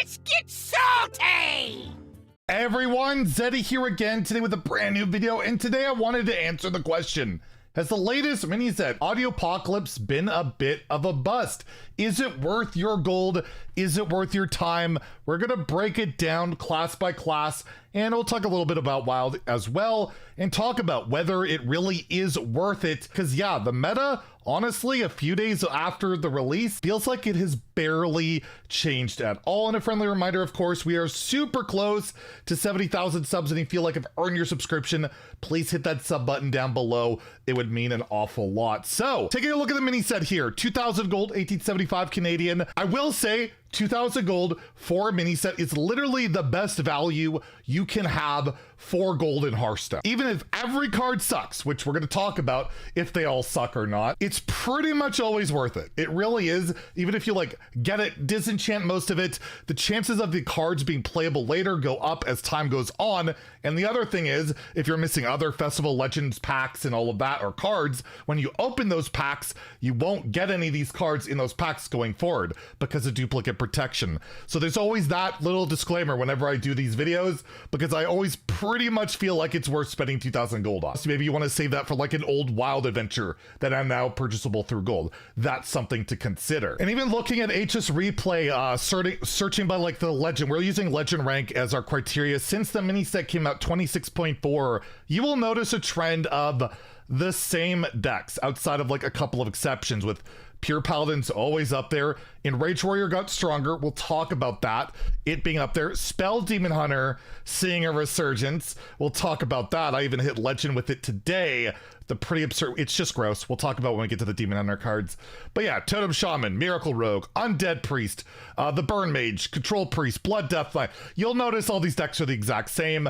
Let's get salty! Hey everyone, Zeddy here again today with a brand new video, and today I wanted to answer the question: has the latest mini set, Audiopocalypse, been a bit of a bust? Is it worth your gold? Is it worth your time? We're gonna break it down class by class, and we'll talk a little bit about Wild as well, and talk about whether it really is worth it. Because yeah, the meta, honestly, a few days after the release, feels like it has barely changed at all. And a friendly reminder, of course, we are super close to 70,000 subs, and if you feel like I've earned your subscription, please hit that sub button down below. It would mean an awful lot. So, taking a look at the mini set here, 2,000 gold, 1875 Canadian. I will say, 2,000 gold for a mini set is literally the best value you can have for gold in Hearthstone. Even if every card sucks, which we're going to talk about if they all suck or not, it's pretty much always worth it. It really is. Even if you like get it, disenchant most of it, the chances of the cards being playable later go up as time goes on. And the other thing is, if you're missing other Festival Legends packs and all of that, or cards, when you open those packs, you won't get any of these cards in those packs going forward because of duplicate protection. So there's always that little disclaimer whenever I do these videos, because I always pretty much feel like it's worth spending 2,000 gold on. So maybe you want to save that for like an old Wild adventure that are now purchasable through gold. That's something to consider. And even looking at HS replay, searching by like the legend, we're using legend rank as our criteria. Since the mini set came out 26.4, you will notice a trend of the same decks outside of like a couple of exceptions, with Pure Paladin's always up there. Enraged Warrior got stronger. We'll talk about that, it being up there. Spell Demon Hunter seeing a resurgence. We'll talk about that. I even hit Legend with it today. The pretty absurd, it's just gross. We'll talk about when we get to the Demon Hunter cards. But yeah, Totem Shaman, Miracle Rogue, Undead Priest, the Burn Mage, Control Priest, Blood Deathknight. You'll notice all these decks are the exact same.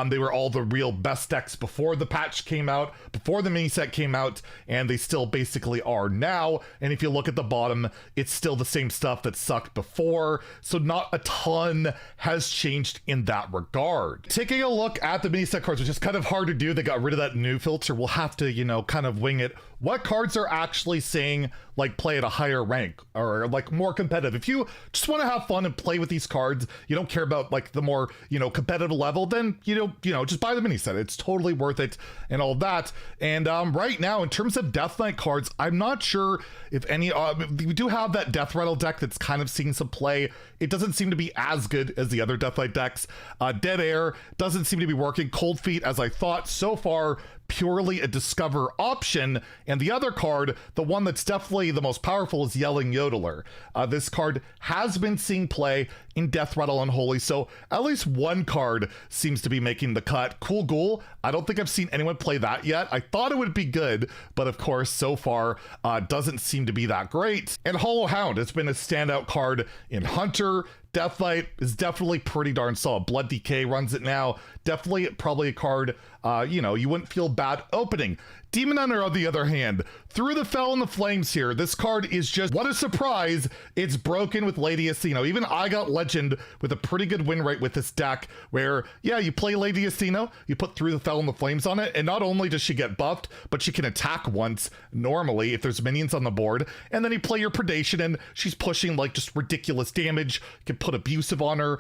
They were all the real best decks before the patch came out, before the mini set came out, and they still basically are now. And if you look at the bottom, it's still the same stuff that sucked before. So not a ton has changed in that regard. Taking a look at the mini set cards, which is kind of hard to do. They got rid of that new filter. We'll have to, you know, kind of wing it. What cards are actually saying like play at a higher rank or like more competitive? If you just want to have fun and play with these cards, you don't care about like the more, you know, competitive level, then you know just buy the mini set. It's totally worth it and all that. And right now, in terms of Death Knight cards, I'm not sure if any we do have that Death Rattle deck that's kind of seeing some play. It doesn't seem to be as good as the other Death Knight decks. Dead Air doesn't seem to be working. Cold Feet, as I thought, so far purely a discover option. And the other card, the one that's definitely the most powerful, is Yelling Yodeler. This card has been seeing play in Death Rattle Unholy, so at least one card seems to be making the cut. Cool Ghoul, I don't think I've seen anyone play that yet. I thought it would be good, but of course so far doesn't seem to be that great. And Hollow Hound has been a standout card in Hunter. Death Knight is definitely pretty darn solid. Blood Decay runs it now. Definitely probably a card, you know, you wouldn't feel bad opening. Demon Hunter, on the other hand, Through the Fell and the Flames here. This card is just, what a surprise. It's broken with Lady Asino. Even I got Legend with a pretty good win rate with this deck where, yeah, you play Lady Asino, you put Through the Fell and the Flames on it, and not only does she get buffed, but she can attack once normally if there's minions on the board, and then you play your Predation and she's pushing like just ridiculous damage. You can put Abusive on her.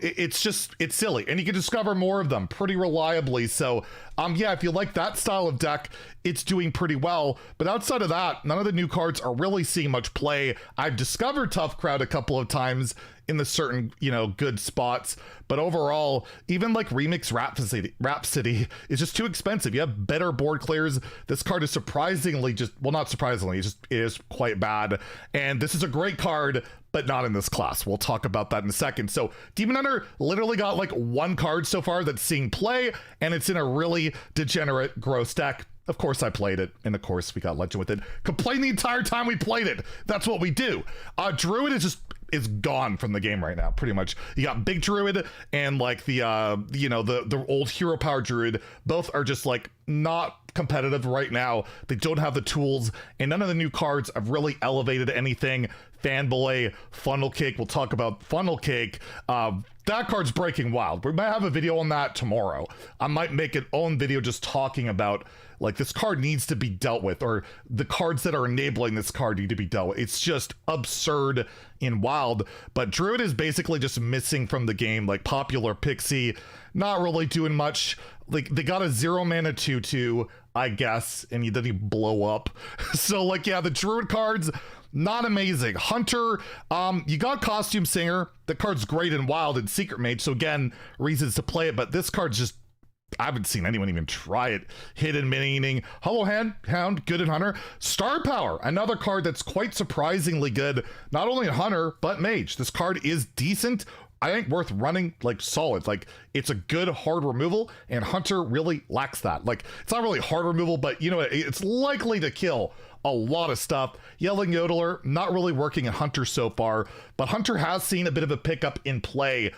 It's silly, and you can discover more of them pretty reliably. So yeah, if you like that style of deck, it's doing pretty well. But outside of that, none of the new cards are really seeing much play. I've discovered Tough Crowd a couple of times in the certain, you know, good spots, but overall, even like Remix Rhapsody is just too expensive. You have better board clears. This card is surprisingly just, well, not surprisingly, it is quite bad. And this is a great card, but not in this class. We'll talk about that in a second. So Demon Hunter literally got like one card so far that's seeing play, and it's in a really degenerate, gross deck. Of course I played it, and of course we got Legend with it. Complain the entire time we played it. That's what we do. Druid is gone from the game right now, pretty much. You got Big Druid and like the you know, the old Hero Power Druid. Both are just like not competitive right now. They don't have the tools, and none of the new cards have really elevated anything. Fanboy, Funnel Cake, we'll talk about Funnel Cake. That card's breaking wild. We might have a video on that tomorrow. I might make an own video just talking about, like, this card needs to be dealt with, or the cards that are enabling this card need to be dealt with. It's just absurd and wild. But Druid is basically just missing from the game. Like, Popular Pixie, not really doing much. Like, they got a 0 mana 2/2, I guess, and then you blow up. So, like, yeah, the Druid cards, not amazing. Hunter, you got Costume Singer. The card's great and wild and Secret Mage, so again, reasons to play it, but this card's just, I haven't seen anyone even try it. Hidden Meaning, Hollow Hound, good in Hunter. Star Power, another card that's quite surprisingly good, not only in Hunter, but Mage. This card is decent. I think worth running, like, solid. Like, it's a good hard removal, and Hunter really lacks that. Like, it's not really hard removal, but, you know, it's likely to kill a lot of stuff. Yelling Yodeler, not really working in Hunter so far, but Hunter has seen a bit of a pickup in play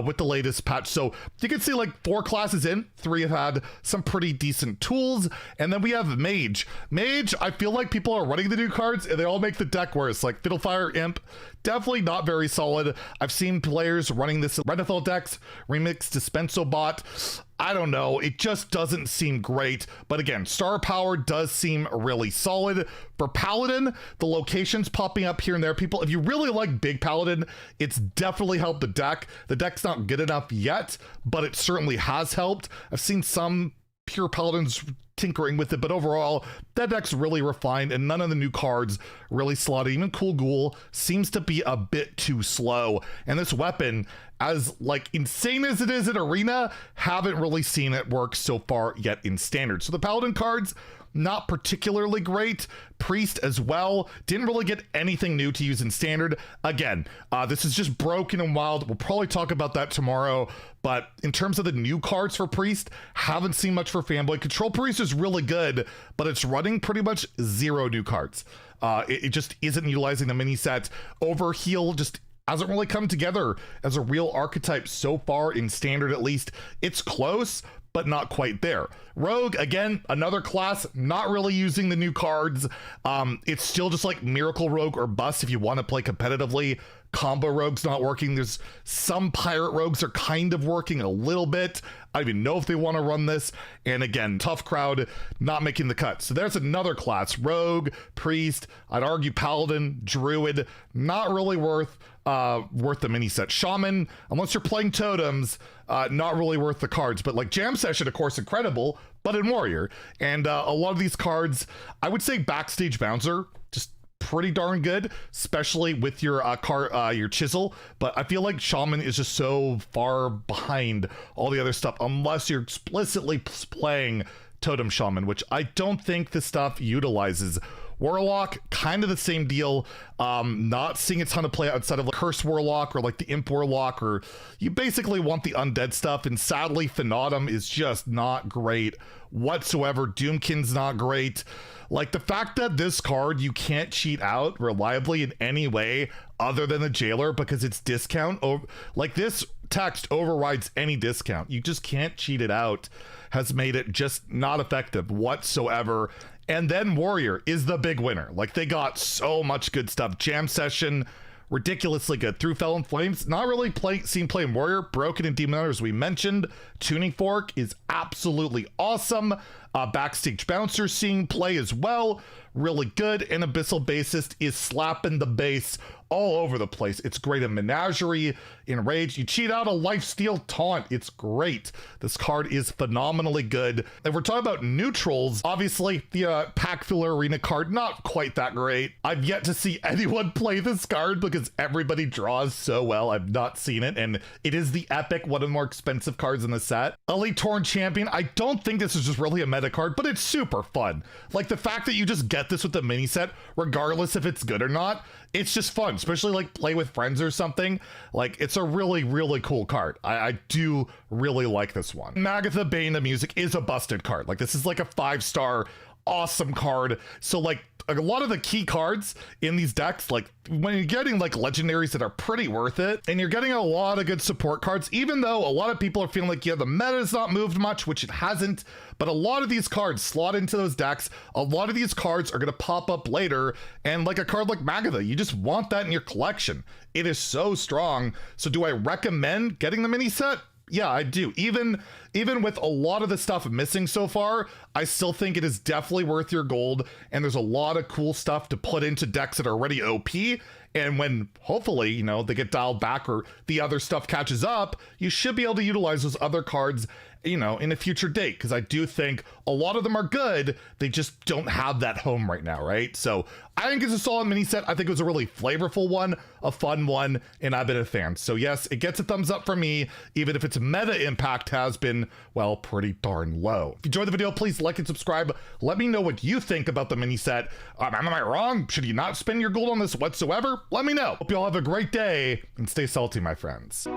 with the latest patch. So you can see, like, 4 classes in, 3 have had some pretty decent tools, and then we have Mage. Mage, I feel like people are running the new cards, and they all make the deck worse. Like, Fiddlefire, Imp, definitely not very solid. I've seen players running this Renethal decks, Remix, Dispenso Bot. I don't know, it just doesn't seem great. But again, Star Power does seem really solid. For Paladin, the locations popping up here and there, people, if you really like Big Paladin, it's definitely helped the deck. The deck's not good enough yet, but it certainly has helped. I've seen some pure Paladins tinkering with it, but overall, that deck's really refined, and none of the new cards really slot. Even Cool Ghoul seems to be a bit too slow, and this weapon, as, like, insane as it is in Arena, haven't really seen it work so far yet in Standard. So the Paladin cards, not particularly great. Priest as well, didn't really get anything new to use in Standard. Again, this is just broken and wild. We'll probably talk about that tomorrow, but in terms of the new cards for Priest, haven't seen much for Fanboy. Control Priest is really good, but it's running pretty much 0 new cards. It just isn't utilizing the mini set. Overheal just hasn't really come together as a real archetype so far in Standard, at least. It's close, but not quite there. Rogue, again, another class, not really using the new cards. It's still just like Miracle Rogue or Bust if you want to play competitively. Combo Rogue's not working. There's some Pirate Rogues are kind of working a little bit. I don't even know if they want to run this. And again, Tough Crowd not making the cut. So there's another class. Rogue, Priest, I'd argue Paladin, Druid, not really worth the mini set. Shaman, unless you're playing totems, not really worth the cards. But like Jam Session, of course, incredible, but in Warrior. And a lot of these cards, I would say Backstage Bouncer, just pretty darn good, especially with your your Chisel. But I feel like Shaman is just so far behind all the other stuff, unless you're explicitly playing Totem Shaman, which I don't think this stuff utilizes. Warlock, kind of the same deal. Not seeing a ton of play outside of like Curse Warlock or like the Imp Warlock, or you basically want the undead stuff. And sadly, Fanatum is just not great whatsoever. Doomkin's not great. Like the fact that this card you can't cheat out reliably in any way other than the Jailer because it's discount. Like this text overrides any discount. You just can't cheat it out, has made it just not effective whatsoever. And then Warrior is the big winner. Like they got so much good stuff. Jam Session, ridiculously good. Through Fell in Flames, not really seen playing Warrior. Broken and Demon Hunter, as we mentioned. Tuning Fork is absolutely awesome. Backstage Bouncer seeing play as well, really good. And Abyssal Bassist is slapping the bass all over the place. It's great in Menagerie, in Rage. You cheat out a Lifesteal Taunt, it's great. This card is phenomenally good. If we're talking about neutrals, obviously the Pack Filler Arena card, not quite that great. I've yet to see anyone play this card because everybody draws so well. I've not seen it, and it is the epic, one of the more expensive cards in the set. Elite Torn Champion, I don't think this is just really a meta card, but it's super fun. Like the fact that you just get this with the mini set, regardless if it's good or not, it's just fun, especially like play with friends or something. Like it's a really, really cool card. I do really like this one. Magatha Bane of Music is a busted card. Like this is like a 5-star awesome card. So like a lot of the key cards in these decks, like when you're getting like legendaries that are pretty worth it, and you're getting a lot of good support cards, even though a lot of people are feeling like, yeah, the meta's not moved much, which it hasn't, but a lot of these cards slot into those decks. A lot of these cards are going to pop up later, and like a card like Magatha, you just want that in your collection. It is so strong. So do I recommend getting the mini set? Yeah, I do. Even with a lot of the stuff missing so far, I still think it is definitely worth your gold, and there's a lot of cool stuff to put into decks that are already OP. And when hopefully, you know, they get dialed back or the other stuff catches up, you should be able to utilize those other cards, you know, in a future date, because I do think a lot of them are good. They just don't have that home right now, right? So I think it's a solid mini set. I think it was a really flavorful one, a fun one, and I've been a fan. So yes, it gets a thumbs up from me, even if its meta impact has been, well, pretty darn low. If you enjoyed the video, please like and subscribe. Let me know what you think about the mini set. Am I wrong? Should you not spend your gold on this whatsoever? Let me know. Hope you all have a great day and stay salty, my friends.